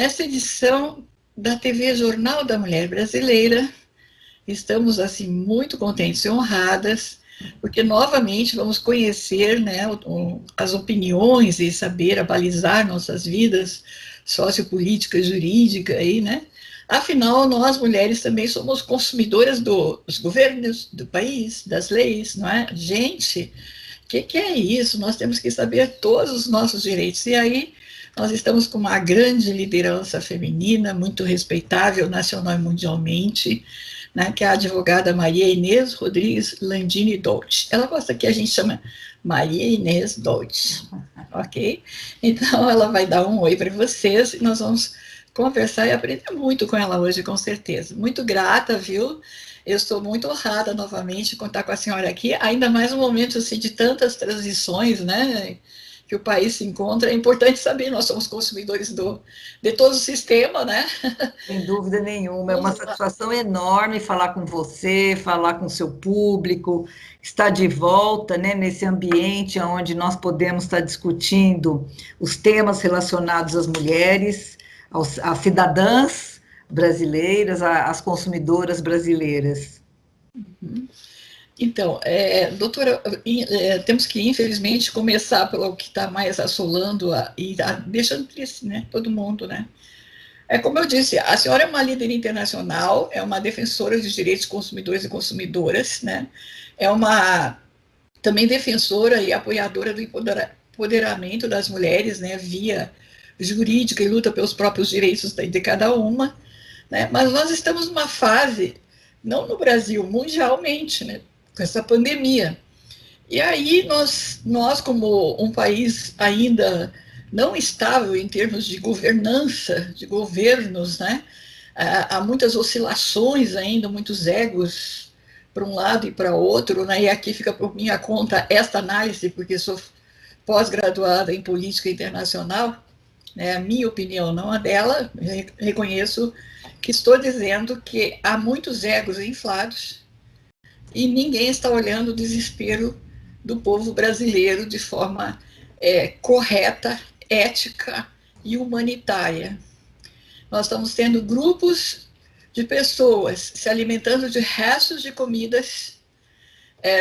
essa edição da TV Jornal da Mulher Brasileira. Estamos, assim, muito contentes e honradas, porque, novamente, vamos conhecer, né, as opiniões e saber abalizar nossas vidas sociopolíticas, jurídicas, aí, né? Afinal, nós, mulheres, também somos consumidoras dos governos, do país, das leis, não é? Gente, o que é isso? Nós temos que saber todos os nossos direitos. E aí, nós estamos com uma grande liderança feminina, muito respeitável nacional e mundialmente, né, que é a advogada Maria Inês Rodrigues Landini Dolce. Ela gosta que a gente chama Maria Inês Dolce, ok? Então, ela vai dar um oi para vocês e nós vamos conversar e aprender muito com ela hoje, com certeza. Muito grata, viu? Eu estou muito honrada novamente de contar com a senhora aqui, ainda mais um momento assim, de tantas transições, né? Que o país se encontra. É importante saber, nós somos consumidores de todo o sistema, né? Sem dúvida nenhuma, é uma satisfação enorme falar com você, falar com o seu público, estar de volta, né, nesse ambiente onde nós podemos estar discutindo os temas relacionados às mulheres, às cidadãs brasileiras, às consumidoras brasileiras. Então, doutora, temos que, infelizmente, começar pelo que está mais assolando e deixando triste, né, todo mundo, né? É como eu disse, a senhora é uma líder internacional, é uma defensora dos direitos de consumidores e consumidoras, né? É uma também defensora e apoiadora do empoderamento das mulheres, né? Via jurídica e luta pelos próprios direitos de cada uma, né? Mas nós estamos numa fase, não no Brasil, mundialmente, né? Com essa pandemia. E aí nós como um país ainda não estável em termos de governança, de governos, né? Há muitas oscilações ainda, muitos egos para um lado e para outro, né? E aqui fica por minha conta esta análise, porque sou pós-graduada em política internacional, né? A minha opinião, não a dela, reconheço que estou dizendo que há muitos egos inflados e ninguém está olhando o desespero do povo brasileiro de forma correta, ética e humanitária. Nós estamos tendo grupos de pessoas se alimentando de restos de comidas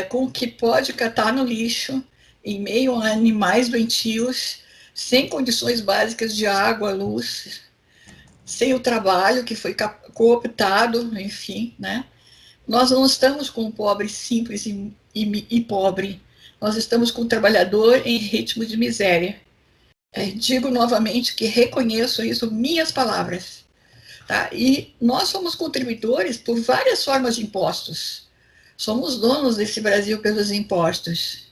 com o que pode catar no lixo, em meio a animais doentios, sem condições básicas de água, luz, sem o trabalho que foi cooptado, enfim, né? Nós não estamos com o pobre simples e pobre, nós estamos com o trabalhador em ritmo de miséria. Digo novamente que reconheço isso, minhas palavras. Tá? E nós somos contribuidores por várias formas de impostos. Somos donos desse Brasil pelos impostos.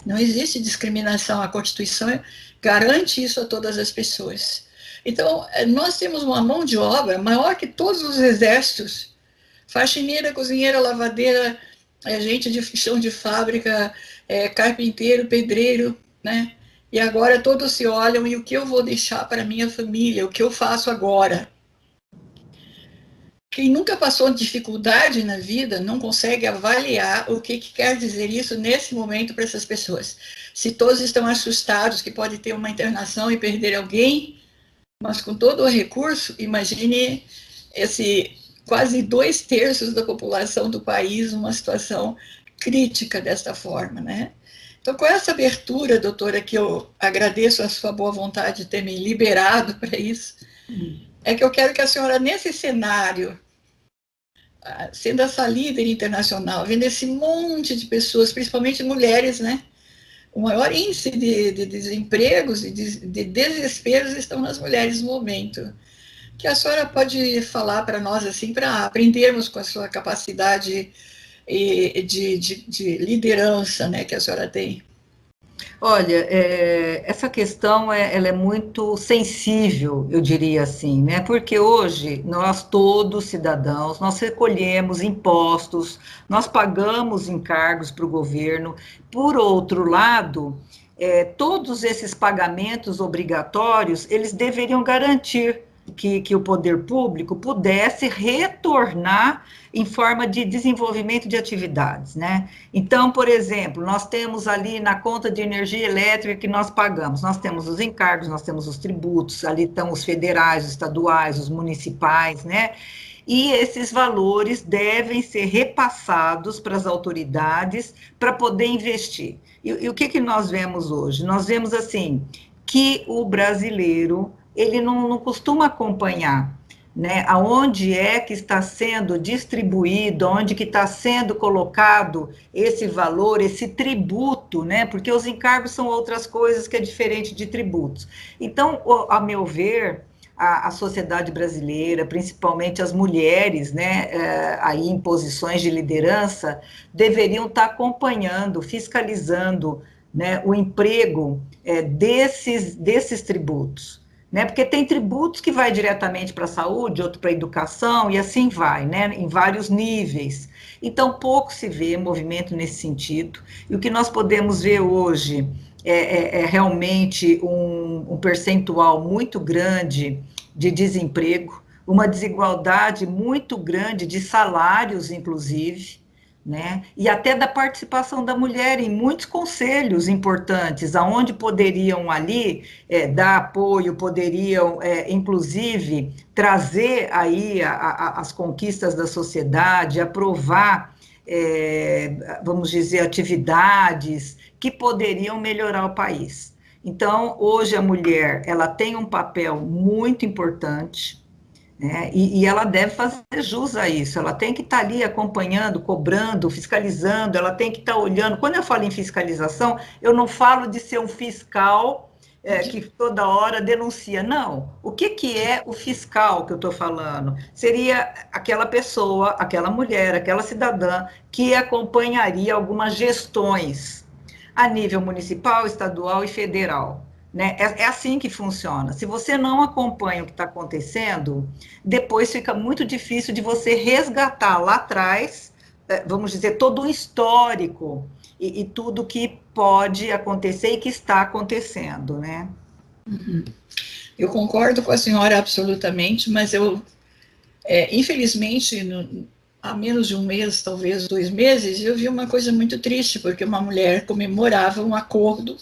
Não existe discriminação, a Constituição garante isso a todas as pessoas. Então, nós temos uma mão de obra maior que todos os exércitos. Faxineira, cozinheira, lavadeira, gente de chão de fábrica, carpinteiro, pedreiro, né? E agora todos se olham, e o que eu vou deixar para minha família, o que eu faço agora? Quem nunca passou dificuldade na vida não consegue avaliar o que quer dizer isso nesse momento para essas pessoas. Se todos estão assustados que pode ter uma internação e perder alguém, mas com todo o recurso, imagine esse quase 2/3 da população do país numa situação crítica desta forma, né? Então, com essa abertura, doutora, que eu agradeço a sua boa vontade de ter me liberado para isso, é que eu quero que a senhora, nesse cenário, sendo essa líder internacional, vendo esse monte de pessoas, principalmente mulheres, né? O maior índice de desempregos e de desesperos estão nas mulheres no momento. Que a senhora pode falar para nós, assim, para aprendermos com a sua capacidade de liderança, né, que a senhora tem? Olha, essa questão ela é muito sensível, eu diria assim, né? Porque hoje nós todos cidadãos, nós recolhemos impostos, nós pagamos encargos para o governo. Por outro lado, todos esses pagamentos obrigatórios, eles deveriam garantir que o poder público pudesse retornar em forma de desenvolvimento de atividades, né? Então, por exemplo, nós temos ali na conta de energia elétrica que nós pagamos, nós temos os encargos, nós temos os tributos, ali estão os federais, os estaduais, os municipais, né? E esses valores devem ser repassados para as autoridades para poder investir. E o que nós vemos hoje? Nós vemos, assim, que o brasileiro ele não costuma acompanhar, né, aonde é que está sendo distribuído, onde que está sendo colocado esse valor, esse tributo, né, porque os encargos são outras coisas que é diferente de tributos. Então, a meu ver, a sociedade brasileira, principalmente as mulheres, né, aí em posições de liderança, deveriam estar acompanhando, fiscalizando, né, o emprego desses tributos, né? Porque tem tributos que vai diretamente para a saúde, outro para a educação, e assim vai, né? Em vários níveis. Então, pouco se vê movimento nesse sentido, e o que nós podemos ver hoje é realmente um percentual muito grande de desemprego, uma desigualdade muito grande de salários, inclusive, né? E até da participação da mulher em muitos conselhos importantes, aonde poderiam ali dar apoio, poderiam, inclusive, trazer aí as conquistas da sociedade, aprovar, vamos dizer, atividades que poderiam melhorar o país. Então, hoje a mulher, ela tem um papel muito importante, né? E ela deve fazer jus a isso, ela tem que estar ali acompanhando, cobrando, fiscalizando, ela tem que estar olhando. Quando eu falo em fiscalização, eu não falo de ser um fiscal que toda hora denuncia, não. O que é o fiscal que eu estou falando? Seria aquela pessoa, aquela mulher, aquela cidadã que acompanharia algumas gestões a nível municipal, estadual e federal. Né? É assim que funciona. Se você não acompanha o que está acontecendo, depois fica muito difícil de você resgatar lá atrás, vamos dizer, todo o histórico e tudo que pode acontecer e que está acontecendo, né? Eu concordo com a senhora absolutamente, mas eu, infelizmente, há menos de um mês, talvez 2 meses, eu vi uma coisa muito triste, porque uma mulher comemorava um acordo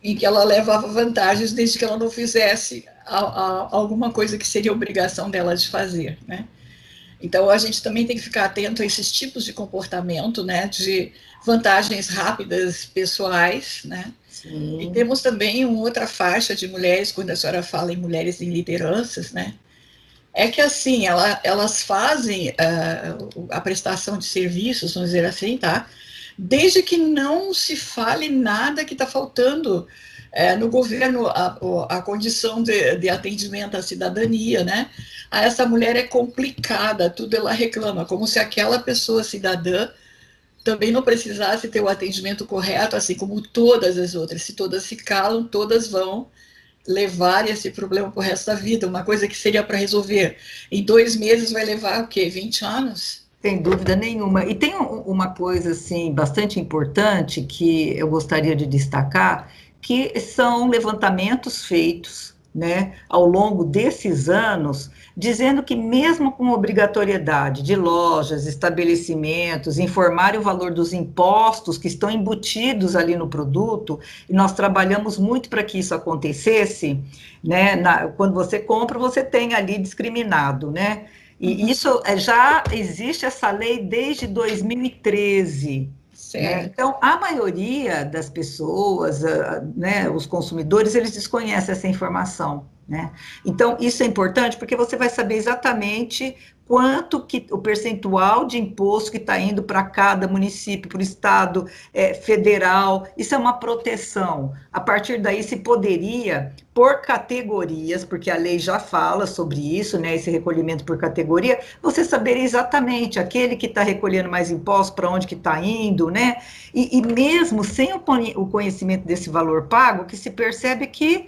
em que ela levava vantagens desde que ela não fizesse alguma coisa que seria obrigação dela de fazer, né? Então, a gente também tem que ficar atento a esses tipos de comportamento, né, de vantagens rápidas pessoais, né? Sim. E temos também uma outra faixa de mulheres, quando a senhora fala em mulheres em lideranças, né? É que, assim, elas fazem a prestação de serviços, vamos dizer assim, tá? Desde que não se fale nada que está faltando no governo, a condição de atendimento à cidadania, né? Essa mulher é complicada, tudo ela reclama, como se aquela pessoa cidadã também não precisasse ter o atendimento correto, assim como todas as outras. Se todas se calam, todas vão levar esse problema para o resto da vida. Uma coisa que seria para resolver em 2 meses vai levar o quê? 20 anos? Sem dúvida nenhuma. E tem uma coisa, assim, bastante importante que eu gostaria de destacar, que são levantamentos feitos, né, ao longo desses anos, dizendo que mesmo com obrigatoriedade de lojas, estabelecimentos, informarem o valor dos impostos que estão embutidos ali no produto, e nós trabalhamos muito para que isso acontecesse, né, quando você compra, você tem ali discriminado, né, e isso já existe essa lei desde 2013. Né? Então, a maioria das pessoas, né, os consumidores, eles desconhecem essa informação. Né? Então, isso é importante porque você vai saber exatamente quanto que o percentual de imposto que está indo para cada município, para o estado federal, isso é uma proteção. A partir daí se poderia, por categorias, porque a lei já fala sobre isso, né, esse recolhimento por categoria, você saberia exatamente aquele que está recolhendo mais impostos, para onde que está indo, né, e mesmo sem o conhecimento desse valor pago, que se percebe que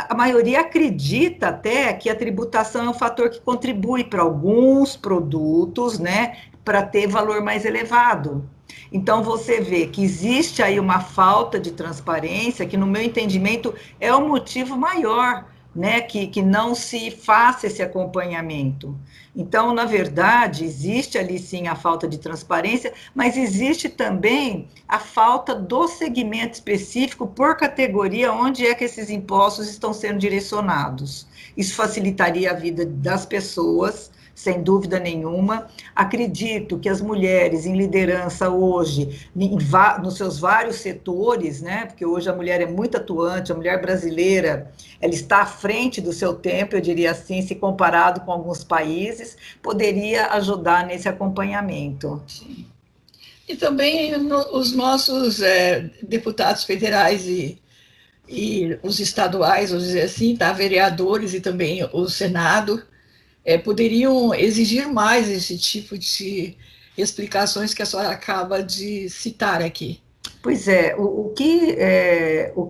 a maioria acredita até que a tributação é um fator que contribui para alguns produtos, né, para ter valor mais elevado. Então, você vê que existe aí uma falta de transparência, que, no meu entendimento, é o motivo maior né, que não se faça esse acompanhamento. Então, na verdade, existe ali sim a falta de transparência, mas existe também a falta do segmento específico por categoria onde é que esses impostos estão sendo direcionados. Isso facilitaria a vida das pessoas, sem dúvida nenhuma. Acredito que as mulheres em liderança hoje, nos seus vários setores, né, porque hoje a mulher é muito atuante, a mulher brasileira, ela está à frente do seu tempo, eu diria assim, se comparado com alguns países, poderia ajudar nesse acompanhamento. Sim. E também os nossos deputados federais e os estaduais, vamos dizer assim, tá, vereadores e também o Senado, poderiam exigir mais esse tipo de explicações que a senhora acaba de citar aqui. Pois é, o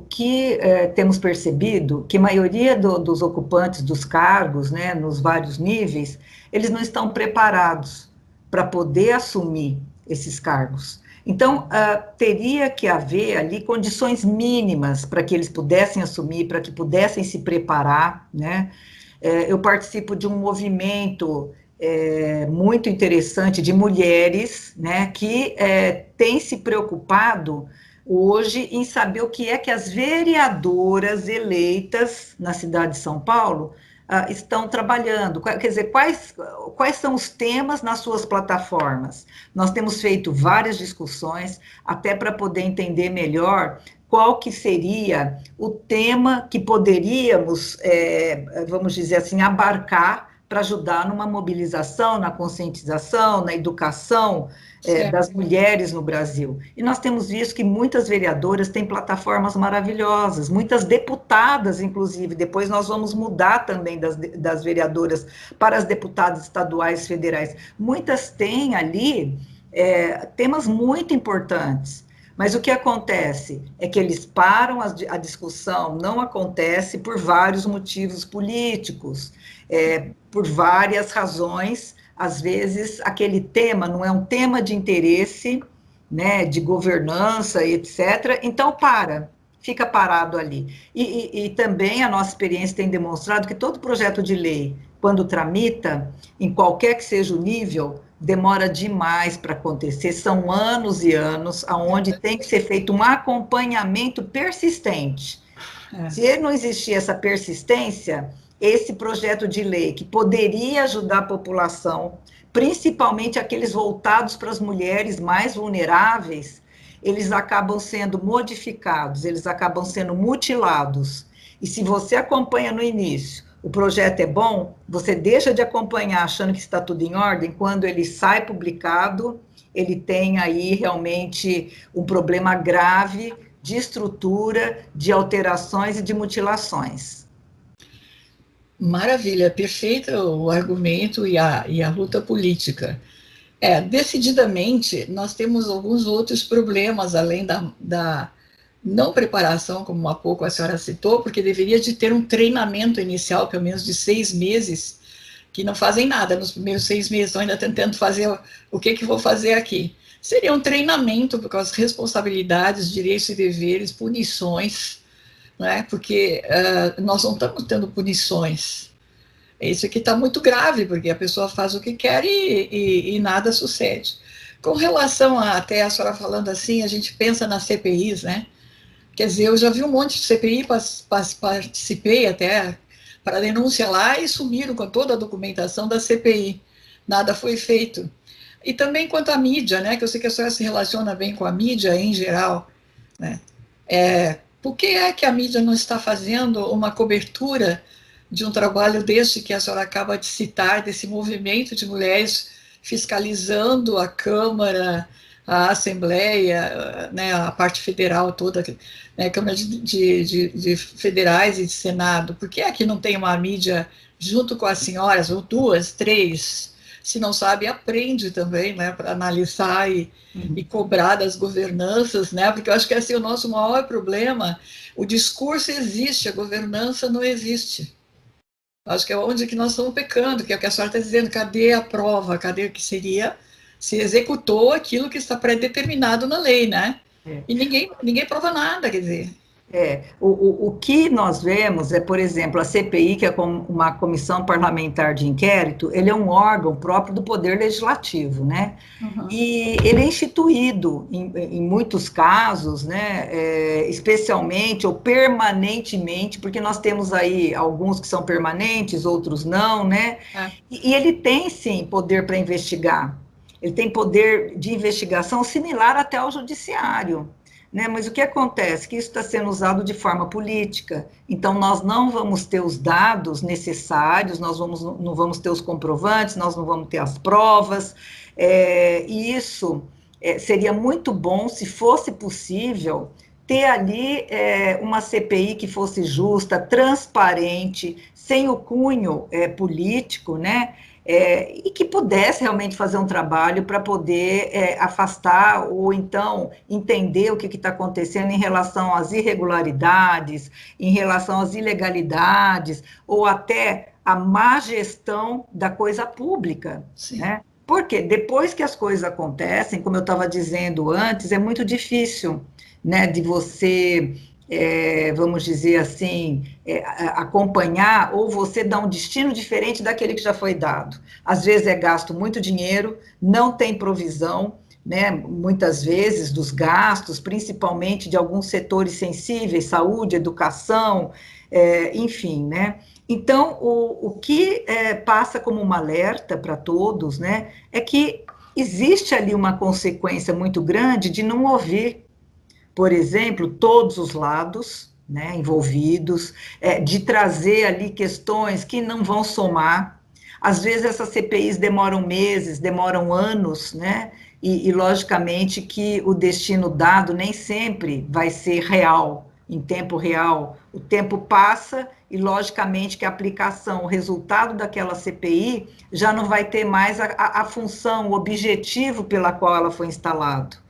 que temos percebido, que a maioria dos ocupantes dos cargos, né, nos vários níveis, eles não estão preparados para poder assumir esses cargos. Então, teria que haver ali condições mínimas para que eles pudessem assumir, para que pudessem se preparar, né? Eu participo de um movimento muito interessante de mulheres, né, que tem se preocupado hoje em saber o que é que as vereadoras eleitas na cidade de São Paulo estão trabalhando, quer dizer, quais são os temas nas suas plataformas. Nós temos feito várias discussões, até para poder entender melhor qual que seria o tema que poderíamos, vamos dizer assim, abarcar para ajudar numa mobilização, na conscientização, na educação das mulheres no Brasil. E nós temos visto que muitas vereadoras têm plataformas maravilhosas, muitas deputadas, inclusive, depois nós vamos mudar também das vereadoras para as deputadas estaduais e federais. Muitas têm ali temas muito importantes. Mas o que acontece é que eles param, a discussão não acontece por vários motivos políticos, por várias razões. Às vezes, aquele tema não é um tema de interesse, né, de governança, etc. Então, fica parado ali. E também a nossa experiência tem demonstrado que todo projeto de lei, quando tramita, em qualquer que seja o nível, demora demais para acontecer, são anos e anos, onde tem que ser feito um acompanhamento persistente. Se não existir essa persistência, esse projeto de lei, que poderia ajudar a população, principalmente aqueles voltados para as mulheres mais vulneráveis, eles acabam sendo modificados, eles acabam sendo mutilados. E se você acompanha no início, o projeto é bom, você deixa de acompanhar achando que está tudo em ordem, quando ele sai publicado, ele tem aí realmente um problema grave de estrutura, de alterações e de mutilações. Maravilha, perfeito o argumento e a luta política. Decididamente, nós temos alguns outros problemas, além da não preparação, como há pouco a senhora citou, porque deveria de ter um treinamento inicial, pelo menos de 6 meses, que não fazem nada nos primeiros 6 meses, estão ainda tentando fazer o que vou fazer aqui. Seria um treinamento com as responsabilidades, direitos e deveres, punições, né? Porque nós não estamos tendo punições. Isso aqui está muito grave, porque a pessoa faz o que quer e nada sucede. Com relação até a senhora falando assim, a gente pensa nas CPIs, né? Quer dizer, eu já vi um monte de CPI, participei até para denúncia lá e sumiram com toda a documentação da CPI. Nada foi feito. E também quanto à mídia, né? Que eu sei que a senhora se relaciona bem com a mídia em geral, né? Por que é que a mídia não está fazendo uma cobertura de um trabalho desse que a senhora acaba de citar, desse movimento de mulheres fiscalizando a Câmara, a Assembleia, né, a parte federal toda, né, Câmara de Federais e de Senado? Por que é que não tem uma mídia junto com as senhoras, ou 2, 3? Se não sabe, aprende também, né, para analisar e cobrar das governanças, né, porque eu acho que esse é o nosso maior problema. O discurso existe, a governança não existe. Acho que é onde que nós estamos pecando, que é o que a senhora está dizendo, cadê a prova, cadê o que seria, se executou aquilo que está pré-determinado na lei, né? E ninguém prova nada, quer dizer. O que nós vemos é, por exemplo, a CPI, que é uma comissão parlamentar de inquérito, ele é um órgão próprio do Poder Legislativo, né? Uhum. E ele é instituído, em muitos casos, né, especialmente ou permanentemente, porque nós temos aí alguns que são permanentes, outros não, né? É, E ele tem, sim, poder para investigar. Ele tem poder de investigação similar até ao judiciário. Né? Mas o que acontece? Que isso está sendo usado de forma política. Então, nós não vamos ter os dados necessários, não vamos ter os comprovantes, nós não vamos ter as provas, e isso seria muito bom se fosse possível ter ali uma CPI que fosse justa, transparente, sem o cunho político, né? E que pudesse realmente fazer um trabalho para poder afastar ou então entender o que está acontecendo em relação às irregularidades, em relação às ilegalidades, ou até a má gestão da coisa pública, sim. né? Porque depois que as coisas acontecem, como eu estava dizendo antes, é muito difícil, né, de você, vamos dizer assim, acompanhar, ou você dar um destino diferente daquele que já foi dado. Às vezes é gasto muito dinheiro, não tem provisão, né, muitas vezes dos gastos, principalmente de alguns setores sensíveis, saúde, educação, enfim, né? Então, o que passa como um alerta para todos, né, é que existe ali uma consequência muito grande de não ouvir, por exemplo, todos os lados, né, envolvidos, de trazer ali questões que não vão somar. Às vezes essas CPIs demoram meses, demoram anos, né? E logicamente que o destino dado nem sempre vai ser real, em tempo real. O tempo passa e logicamente que a aplicação, o resultado daquela CPI já não vai ter mais a função, o objetivo pela qual ela foi instalada.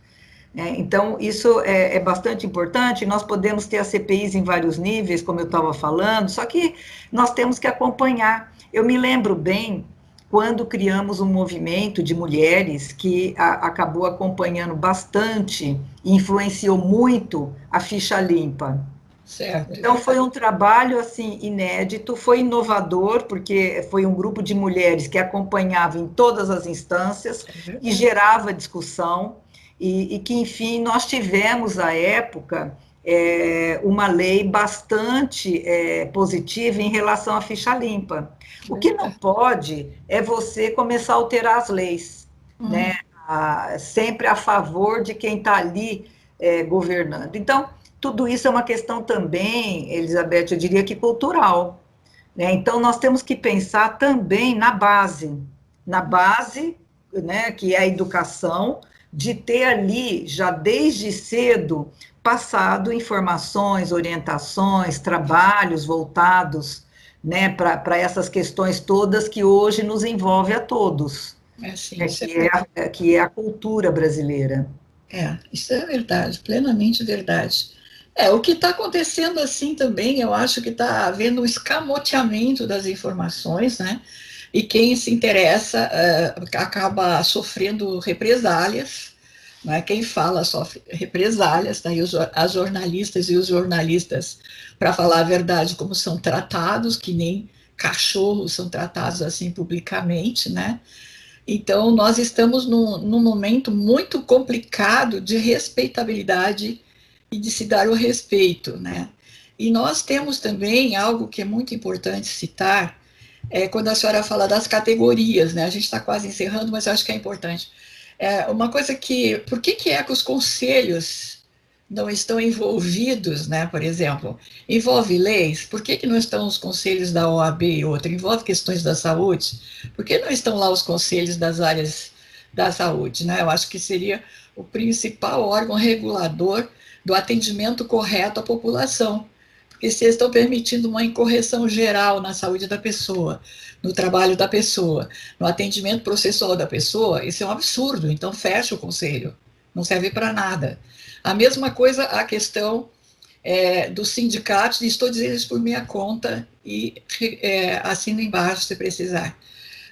Então, isso é bastante importante. Nós podemos ter as CPIs em vários níveis, como eu estava falando, só que nós temos que acompanhar. Eu me lembro bem quando criamos um movimento de mulheres que acabou acompanhando bastante e influenciou muito a ficha limpa. Certo. Então, foi um trabalho assim inédito, foi inovador, porque foi um grupo de mulheres que acompanhava em todas as instâncias, É que verdade. gerava discussão, e que, enfim, nós tivemos, à época, uma lei bastante positiva em relação à ficha limpa. O que não Verdade. pode é você começar a alterar as leis, né? Uhum. Sempre a favor de quem está ali governando. Então, tudo isso é uma questão também, Elizabeth, eu diria que cultural, né? Então, nós temos que pensar também na base, né, que é a educação, de ter ali, já desde cedo, passado informações, orientações, trabalhos voltados, né, para essas questões todas que hoje nos envolve a todos, É, sim, né, isso é verdade. que é a cultura brasileira. Isso é verdade, plenamente verdade. O que está acontecendo assim também, eu acho que está havendo um escamoteamento das informações, né? E quem se interessa acaba sofrendo represálias, né? Quem fala sofre represálias, tá? E as jornalistas e os jornalistas, para falar a verdade, como são tratados, que nem cachorros são tratados assim publicamente, né? Então, nós estamos num momento muito complicado de respeitabilidade e de se dar o respeito, né? E nós temos também algo que é muito importante citar, quando a senhora fala das categorias, né? A gente está quase encerrando, mas eu acho que é importante. Uma coisa que, por que é que os conselhos não estão envolvidos, né? Por exemplo, envolve leis, por que não estão os conselhos da OAB e outra? Envolve questões da saúde, por que não estão lá os conselhos das áreas da saúde, né? Eu acho que seria o principal órgão regulador do atendimento correto à população, porque se eles estão permitindo uma incorreção geral na saúde da pessoa, no trabalho da pessoa, no atendimento processual da pessoa, isso é um absurdo. Então, fecha o conselho, não serve para nada. A mesma coisa a questão dos sindicatos, e estou dizendo isso por minha conta, e assino embaixo se precisar.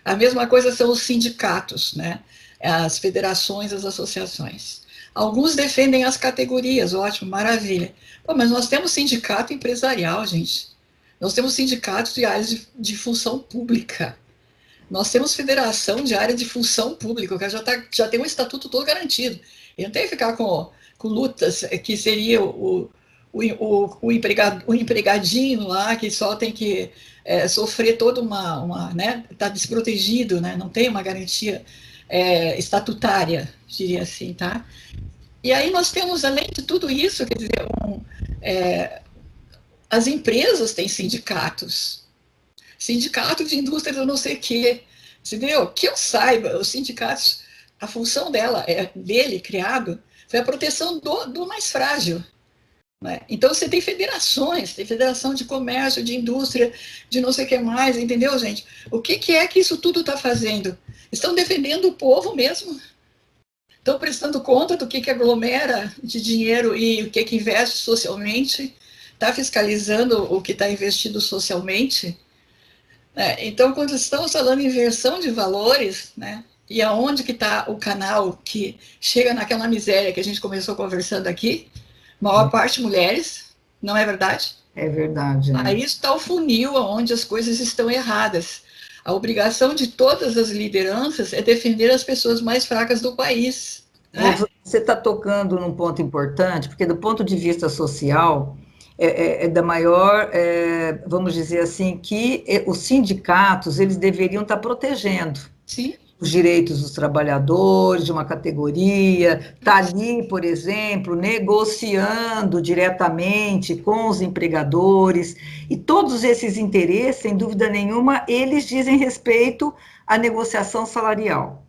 A mesma coisa são os sindicatos, né? As federações, as associações. Alguns defendem as categorias, ótimo, maravilha. Pô, mas nós temos sindicato empresarial, gente. Nós temos sindicatos de áreas de função pública. Nós temos federação de área de função pública, que já tem um estatuto todo garantido. E não tem que ficar com lutas, que seria o empregadinho lá, que só tem que sofrer toda né, tá desprotegido, né, não tem uma garantia estatutária, diria assim, tá? E aí nós temos, além de tudo isso, quer dizer, as empresas têm sindicatos, sindicato de indústria do não sei o quê, entendeu? Que eu saiba, os sindicatos, a função dele, criado, foi a proteção do mais frágil. Né? Então, você tem federações, tem federação de comércio, de indústria, de não sei o que mais, entendeu, gente? O que é que isso tudo está fazendo? Estão defendendo o povo mesmo? Estão prestando conta do que aglomera de dinheiro e o que investe socialmente? Está fiscalizando o que está investido socialmente? Então, quando estamos falando em inversão de valores, né, e aonde que está o canal que chega naquela miséria que a gente começou conversando aqui, maior parte mulheres, não é verdade? É verdade. Né? Aí está o funil onde as coisas estão erradas. A obrigação de todas as lideranças é defender as pessoas mais fracas do país. Né? Você está tocando num ponto importante, porque do ponto de vista social, da maior, vamos dizer assim, que os sindicatos, eles deveriam estar protegendo. Sim. Os direitos dos trabalhadores, de uma categoria, está ali, por exemplo, negociando diretamente com os empregadores, e todos esses interesses, sem dúvida nenhuma, eles dizem respeito à negociação salarial.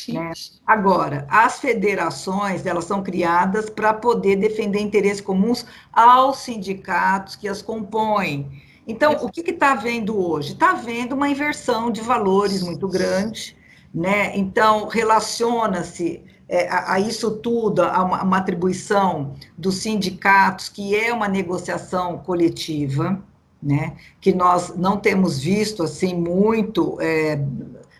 Né? Agora, as federações, elas são criadas para poder defender interesses comuns aos sindicatos que as compõem. Então, o que está havendo hoje? Está havendo uma inversão de valores muito grande, né? Então, relaciona-se a isso tudo, a uma atribuição dos sindicatos, que é uma negociação coletiva, né? Que nós não temos visto assim muito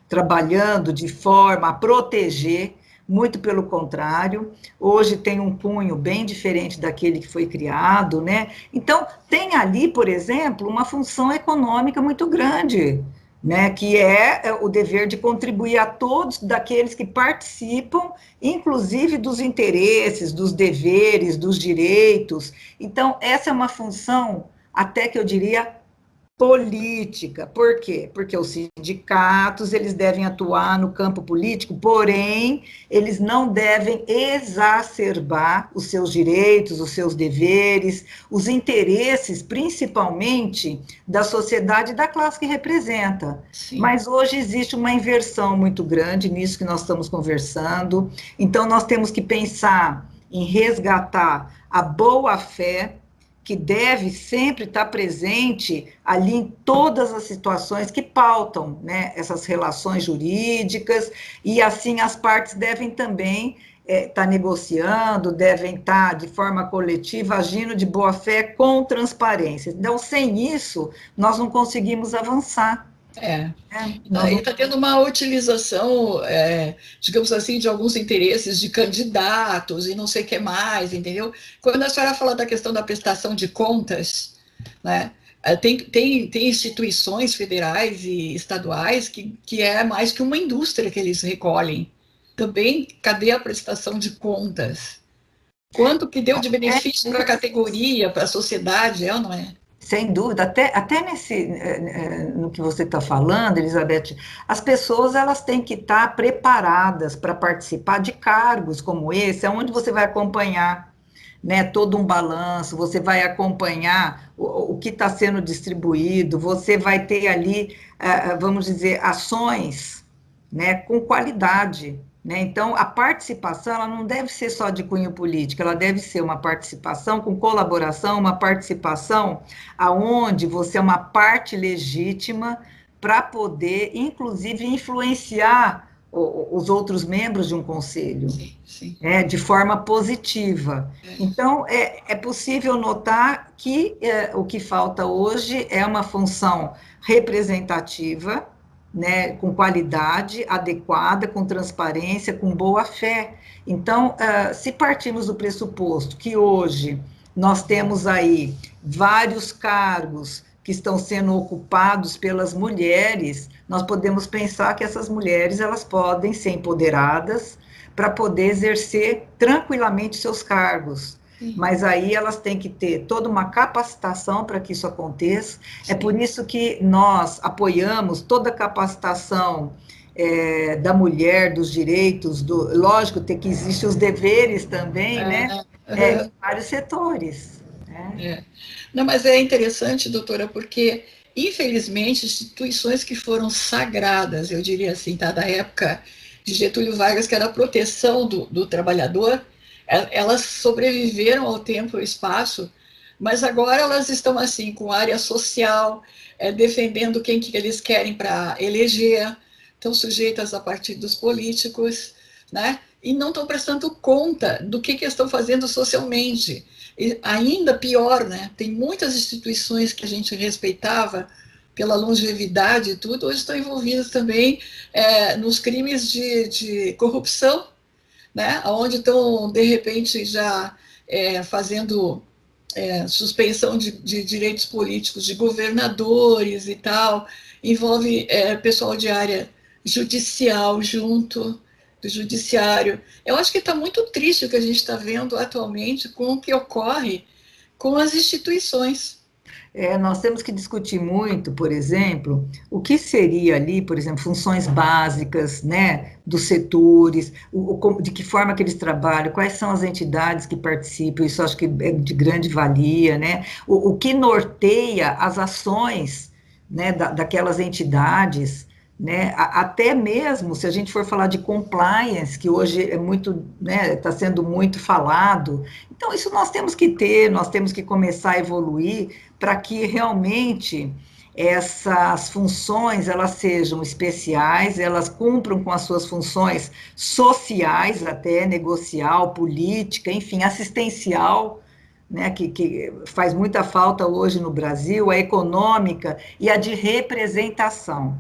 trabalhando de forma a proteger, muito pelo contrário, hoje tem um cunho bem diferente daquele que foi criado, né? Então, tem ali, por exemplo, uma função econômica muito grande, né, que é o dever de contribuir a todos daqueles que participam, inclusive dos interesses, dos deveres, dos direitos. Então, essa é uma função, até que eu diria, política. Por quê? Porque os sindicatos, eles devem atuar no campo político, porém, eles não devem exacerbar os seus direitos, os seus deveres, os interesses, principalmente, da sociedade e da classe que representa. Sim. Mas hoje existe uma inversão muito grande nisso que nós estamos conversando, então nós temos que pensar em resgatar a boa-fé, que deve sempre estar presente ali em todas as situações que pautam, né, essas relações jurídicas, e assim as partes devem também estar negociando, devem estar de forma coletiva, agindo de boa fé com transparência. Então, sem isso, nós não conseguimos avançar. Aí está tendo uma utilização, digamos assim, de alguns interesses de candidatos e não sei o que mais, entendeu? Quando a senhora fala da questão da prestação de contas, né, tem instituições federais e estaduais que é mais que uma indústria que eles recolhem. Também, cadê a prestação de contas? Quanto que deu de benefício para a categoria, para a sociedade, ou não é? Sem dúvida, até no que você está falando, Elizabeth, as pessoas elas têm que estar preparadas para participar de cargos como esse, onde você vai acompanhar, né, todo um balanço, você vai acompanhar o que está sendo distribuído, você vai ter ali, vamos dizer, ações, né, com qualidade. Né? Então, a participação ela não deve ser só de cunho político, ela deve ser uma participação com colaboração, uma participação aonde você é uma parte legítima para poder, inclusive, influenciar os outros membros de um conselho, sim. De forma positiva. Então, é possível notar que o que falta hoje é uma função representativa, né, com qualidade adequada, com transparência, com boa fé. Então, se partirmos do pressuposto que hoje nós temos aí vários cargos que estão sendo ocupados pelas mulheres, nós podemos pensar que essas mulheres elas podem ser empoderadas para poder exercer tranquilamente seus cargos. Sim. Mas aí elas têm que ter toda uma capacitação para que isso aconteça. Sim. É por isso que nós apoiamos toda a capacitação da mulher, dos direitos, lógico, tem que existir os deveres também, né? Em vários setores. Né? Não, mas é interessante, doutora, porque, infelizmente, instituições que foram sagradas, eu diria assim, tá, da época de Getúlio Vargas, que era a proteção do trabalhador, elas sobreviveram ao tempo e ao espaço, mas agora elas estão assim com área social, defendendo quem que eles querem para eleger, estão sujeitas a partidos políticos, né? E não estão prestando conta do que estão fazendo socialmente. E ainda pior, né? Tem muitas instituições que a gente respeitava pela longevidade e tudo, hoje estão envolvidas também nos crimes de corrupção, né? Onde estão, de repente, já fazendo suspensão de direitos políticos de governadores e tal, envolve pessoal de área judicial junto do judiciário. Eu acho que está muito triste o que a gente está vendo atualmente com o que ocorre com as instituições. Nós temos que discutir muito, por exemplo, o que seria ali, por exemplo, funções básicas, né, dos setores, de que forma que eles trabalham, quais são as entidades que participam, isso acho que é de grande valia, né, o que norteia as ações, né, daquelas entidades, né, até mesmo se a gente for falar de compliance, que hoje é muito, né, está sendo muito falado, então isso nós temos que ter, nós temos que começar a evoluir para que realmente essas funções elas sejam especiais, elas cumpram com as suas funções sociais, até negocial, política, enfim, assistencial, né, que faz muita falta hoje no Brasil, a econômica e a de representação.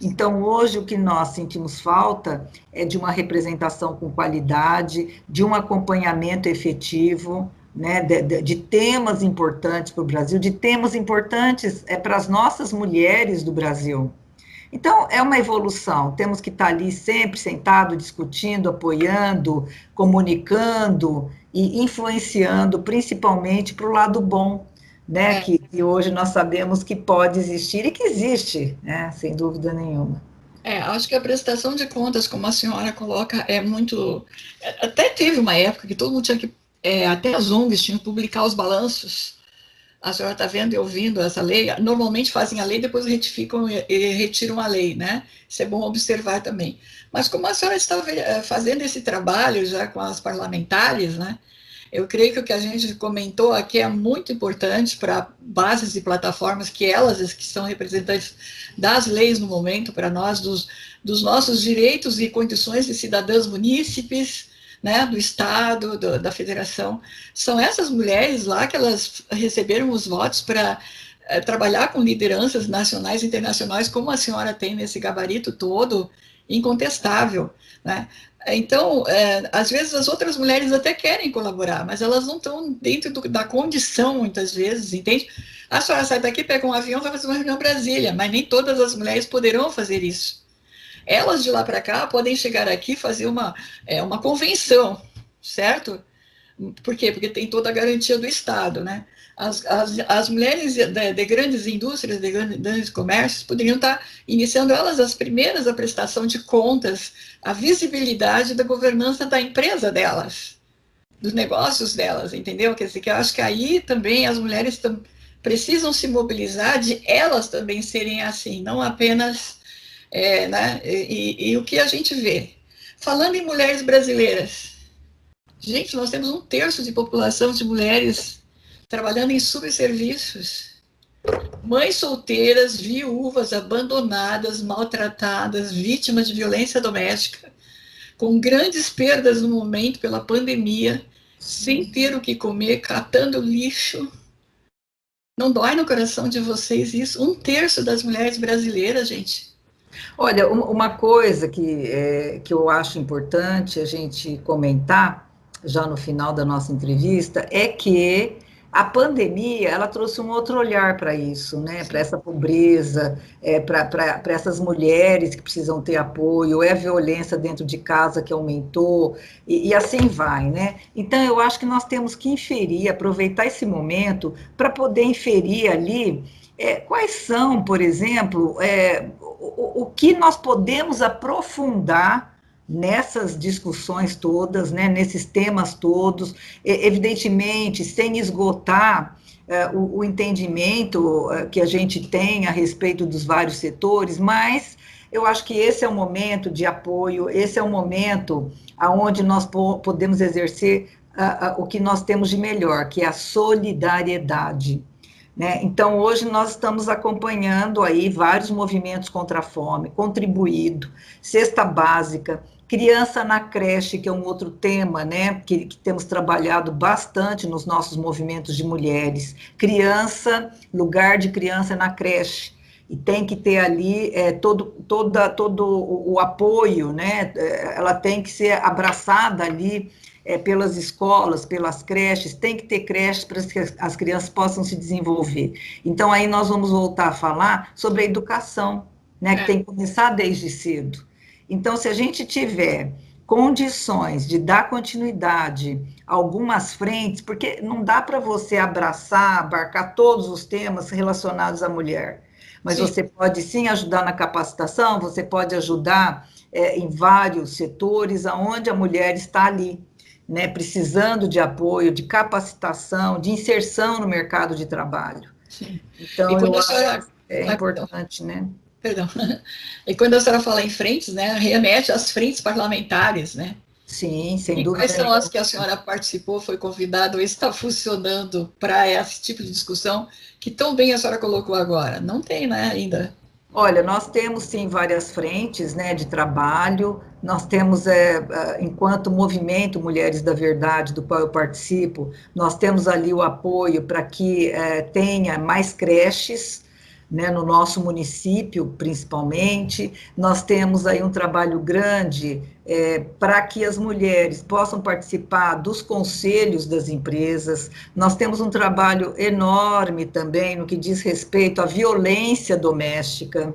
Então, hoje, o que nós sentimos falta é de uma representação com qualidade, de um acompanhamento efetivo, né, de temas importantes para o Brasil, de temas importantes para as nossas mulheres do Brasil. Então, é uma evolução, temos que estar ali sempre sentado, discutindo, apoiando, comunicando e influenciando, principalmente para o lado bom, né, que hoje nós sabemos que pode existir e que existe, né, sem dúvida nenhuma. Acho que a prestação de contas, como a senhora coloca, é muito... Até teve uma época que todo mundo tinha que... até as ONGs tinham que publicar os balanços. A senhora está vendo e ouvindo essa lei? Normalmente fazem a lei, depois retificam e retiram a lei, né? Isso é bom observar também. Mas como a senhora está fazendo esse trabalho já com as parlamentares, né? Eu creio que o que a gente comentou aqui é muito importante para bases e plataformas que elas, que são representantes das leis no momento, para nós, dos nossos direitos e condições de cidadãs munícipes, né, do Estado, da Federação, são essas mulheres lá que elas receberam os votos para trabalhar com lideranças nacionais e internacionais, como a senhora tem nesse gabarito todo, incontestável, né? Então, às vezes as outras mulheres até querem colaborar, mas elas não estão dentro da condição, muitas vezes, entende? A senhora sai daqui, pega um avião, vai fazer uma reunião em Brasília, mas nem todas as mulheres poderão fazer isso. Elas de lá para cá podem chegar aqui e fazer uma convenção, certo? Por quê? Porque tem toda a garantia do Estado, né? As mulheres de grandes indústrias, de grandes comércios, poderiam estar iniciando elas as primeiras a prestação de contas, a visibilidade da governança da empresa delas, dos negócios delas, entendeu? Quer dizer, que eu acho que aí também as mulheres precisam se mobilizar de elas também serem assim, não apenas... né? E o que a gente vê? Falando em mulheres brasileiras, gente, nós temos 1/3 de população de mulheres trabalhando em subserviços. Mães solteiras, viúvas, abandonadas, maltratadas, vítimas de violência doméstica, com grandes perdas no momento pela pandemia, sem ter o que comer, catando lixo. Não dói no coração de vocês isso? 1/3 das mulheres brasileiras, gente. Olha, uma coisa que eu acho importante a gente comentar, já no final da nossa entrevista, é que a pandemia, ela trouxe um outro olhar para isso, né? Para Sim. essa pobreza, para essas mulheres que precisam ter apoio, é a violência dentro de casa que aumentou, e assim vai, né? Então, eu acho que nós temos que inferir, aproveitar esse momento para poder inferir ali quais são, por exemplo, o que nós podemos aprofundar nessas discussões todas, né, nesses temas todos, evidentemente, sem esgotar o entendimento que a gente tem a respeito dos vários setores, mas eu acho que esse é o momento de apoio, esse é o momento onde nós podemos exercer o que nós temos de melhor, que é a solidariedade. Né? Então, hoje nós estamos acompanhando aí vários movimentos contra a fome, contribuído, cesta básica, criança na creche, que é um outro tema, né, que temos trabalhado bastante nos nossos movimentos de mulheres. Criança, lugar de criança na creche. E tem que ter ali todo o apoio, né? Ela tem que ser abraçada ali pelas escolas, pelas creches, tem que ter creches para que as crianças possam se desenvolver. Então, aí nós vamos voltar a falar sobre a educação, né, que tem que começar desde cedo. Então, se a gente tiver condições de dar continuidade a algumas frentes, porque não dá para você abraçar, abarcar todos os temas relacionados à mulher, mas Sim. você pode sim ajudar na capacitação, você pode ajudar em vários setores aonde a mulher está ali, né, precisando de apoio, de capacitação, de inserção no mercado de trabalho. Sim. E Então, quando eu a acho senhora. que é importante, né? Perdão. E quando a senhora fala em frentes, né, remete às frentes parlamentares, né? Sim, sem E quais dúvida são as nenhuma. que a senhora participou, foi convidada ou está funcionando para esse tipo de discussão que tão bem a senhora colocou agora? Não tem, né, ainda? Olha, nós temos sim várias frentes, né, de trabalho. Nós temos, enquanto movimento Mulheres da Verdade, do qual eu participo, nós temos ali o apoio para que tenha mais creches, né, no nosso município, principalmente. Nós temos aí um trabalho grande para que as mulheres possam participar dos conselhos das empresas. Nós temos um trabalho enorme também no que diz respeito à violência doméstica,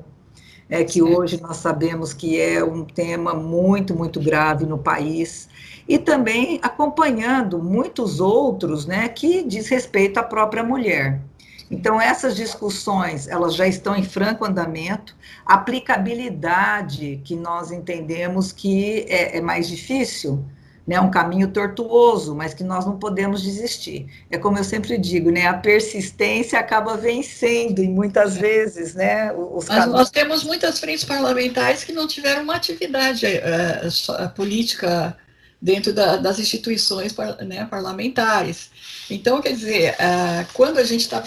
que Certo. hoje nós sabemos que é um tema muito, muito grave no país, e também acompanhando muitos outros, né, que diz respeito à própria mulher. Então, essas discussões, elas já estão em franco andamento, a aplicabilidade que nós entendemos que é mais difícil, né, um caminho tortuoso, mas que nós não podemos desistir. É como eu sempre digo, né, a persistência acaba vencendo, e muitas vezes, né, os Mas caminhos. nós temos muitas frentes parlamentares que não tiveram uma atividade política dentro das instituições né, parlamentares. Então, quer dizer, quando a gente está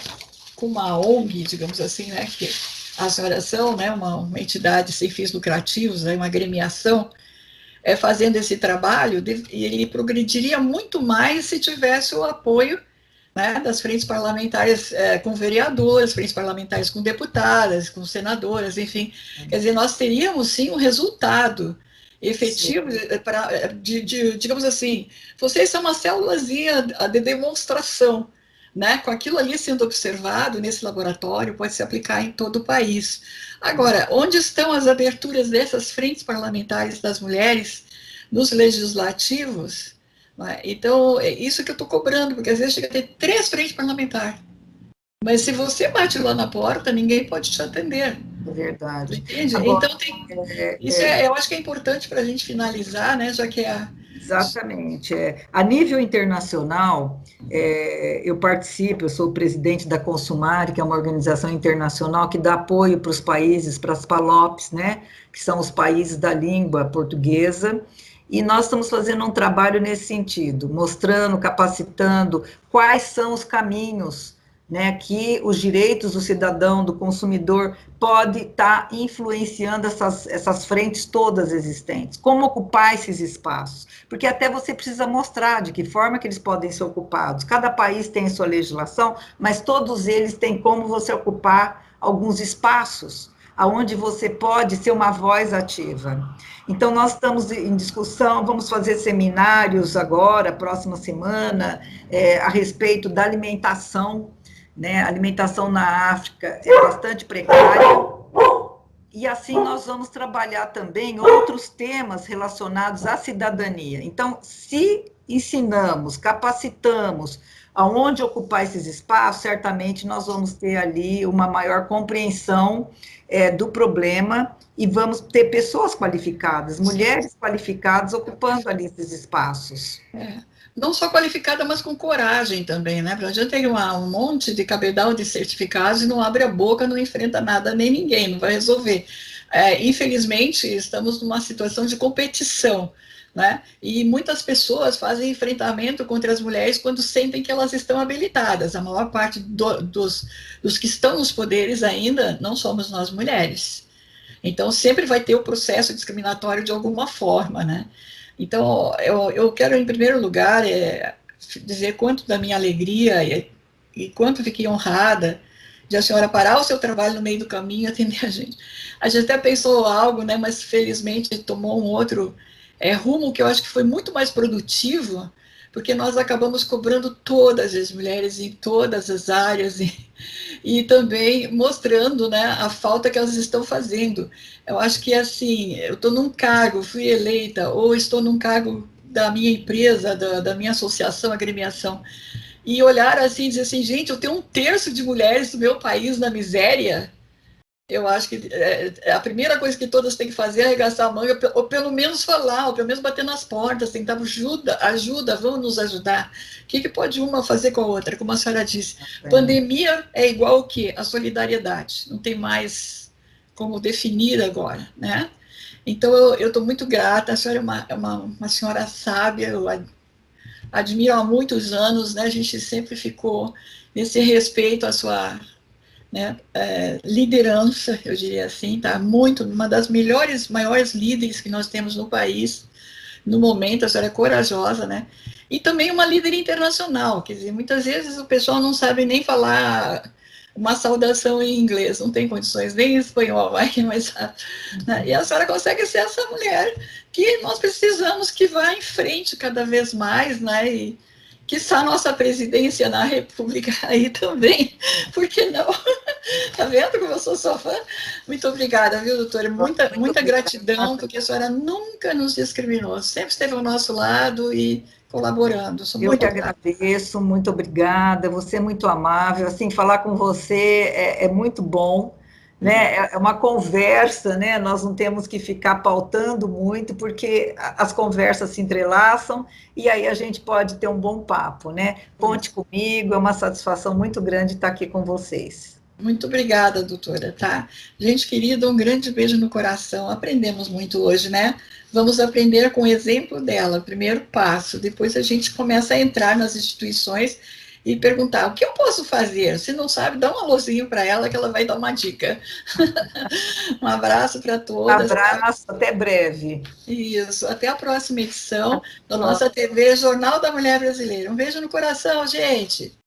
com uma ONG, digamos assim, né, que a senhora são, né, uma entidade sem fins lucrativos, né, uma agremiação, fazendo esse trabalho, ele progrediria muito mais se tivesse o apoio, né, das frentes parlamentares com vereadoras, frentes parlamentares com deputadas, com senadoras, enfim. Quer dizer, nós teríamos sim um resultado efetivo digamos assim, vocês são uma célulazinha de demonstração, né? Com aquilo ali sendo observado nesse laboratório, pode se aplicar em todo o país. Agora, onde estão as aberturas dessas frentes parlamentares das mulheres nos legislativos? Então, é isso que eu estou cobrando, porque às vezes chega a ter 3 frentes parlamentares. Mas se você bate lá na porta, ninguém pode te atender. É verdade. Entende? Agora, Então, eu acho que é importante para a gente finalizar, né? Já que é. exatamente. A nível internacional, eu participo, eu sou presidente da Consumare, que é uma organização internacional que dá apoio para os países, para as PALOPs, né, que são os países da língua portuguesa, e nós estamos fazendo um trabalho nesse sentido, mostrando, capacitando quais são os caminhos, né, que os direitos do cidadão, do consumidor, pode estar influenciando essas frentes todas existentes. Como ocupar esses espaços? Porque até você precisa mostrar de que forma que eles podem ser ocupados. Cada país tem sua legislação, mas todos eles têm como você ocupar alguns espaços aonde você pode ser uma voz ativa. Então, nós estamos em discussão, vamos fazer seminários agora, próxima semana, a respeito da alimentação, né? A alimentação na África é bastante precária, e assim nós vamos trabalhar também outros temas relacionados à cidadania. Então, se ensinamos, capacitamos aonde ocupar esses espaços, certamente nós vamos ter ali uma maior compreensão do problema e vamos ter pessoas qualificadas, mulheres qualificadas ocupando ali esses espaços. Não só qualificada, mas com coragem também, né? Não adianta ter um monte de cabedal de certificados e não abre a boca, não enfrenta nada nem ninguém, não vai resolver. Infelizmente, estamos numa situação de competição, né? E muitas pessoas fazem enfrentamento contra as mulheres quando sentem que elas estão habilitadas. A maior parte dos que estão nos poderes ainda não somos nós mulheres. Então, sempre vai ter o processo discriminatório de alguma forma, né? Então, eu quero, em primeiro lugar, dizer quanto da minha alegria e quanto fiquei honrada de a senhora parar o seu trabalho no meio do caminho e atender a gente. A gente até pensou algo, né, mas felizmente tomou um outro rumo que eu acho que foi muito mais produtivo, porque nós acabamos cobrando todas as mulheres em todas as áreas e também mostrando, né, a falta que elas estão fazendo. Eu acho que, assim, eu estou num cargo, fui eleita, ou estou num cargo da minha empresa, da minha associação, agremiação, e olhar assim e dizer assim, gente, eu tenho 1/3 de mulheres do meu país na miséria. Eu acho que a primeira coisa que todas têm que fazer é arregaçar a manga, ou pelo menos falar, ou pelo menos bater nas portas, tentar ajuda, vamos nos ajudar. O que pode uma fazer com a outra? Como a senhora disse, pandemia é igual o quê? A solidariedade. Não tem mais como definir agora, né? Então, eu estou muito grata, a senhora é uma senhora sábia, eu admiro há muitos anos, né? A gente sempre ficou nesse respeito à sua... né, liderança, eu diria assim, tá? Uma das maiores líderes que nós temos no país, no momento, a senhora é corajosa, né? E também uma líder internacional, quer dizer, muitas vezes o pessoal não sabe nem falar uma saudação em inglês, não tem condições, nem em espanhol, vai, mas, né? E a senhora consegue ser essa mulher que nós precisamos que vá em frente cada vez mais, né? E, quiçá a nossa presidência na República aí também, por que não? Tá vendo como eu sou sua fã? Muito obrigada, viu, doutora? Muita gratidão, porque a senhora nunca nos discriminou, sempre esteve ao nosso lado e colaborando. Eu que agradeço, muito obrigada, você é muito amável, assim, falar com você é muito bom, né? É uma conversa, né? Nós não temos que ficar pautando muito, porque as conversas se entrelaçam e aí a gente pode ter um bom papo, né? Conte comigo, é uma satisfação muito grande estar aqui com vocês. Muito obrigada, doutora, tá? Gente querida, um grande beijo no coração. Aprendemos muito hoje, né? Vamos aprender com o exemplo dela, primeiro passo. Depois a gente começa a entrar nas instituições e perguntar, o que eu posso fazer? Se não sabe, dá um alôzinho para ela que ela vai dar uma dica. Um abraço para todas. Um abraço, até breve. Isso, até a próxima edição da nossa TV Jornal da Mulher Brasileira. Um beijo no coração, gente!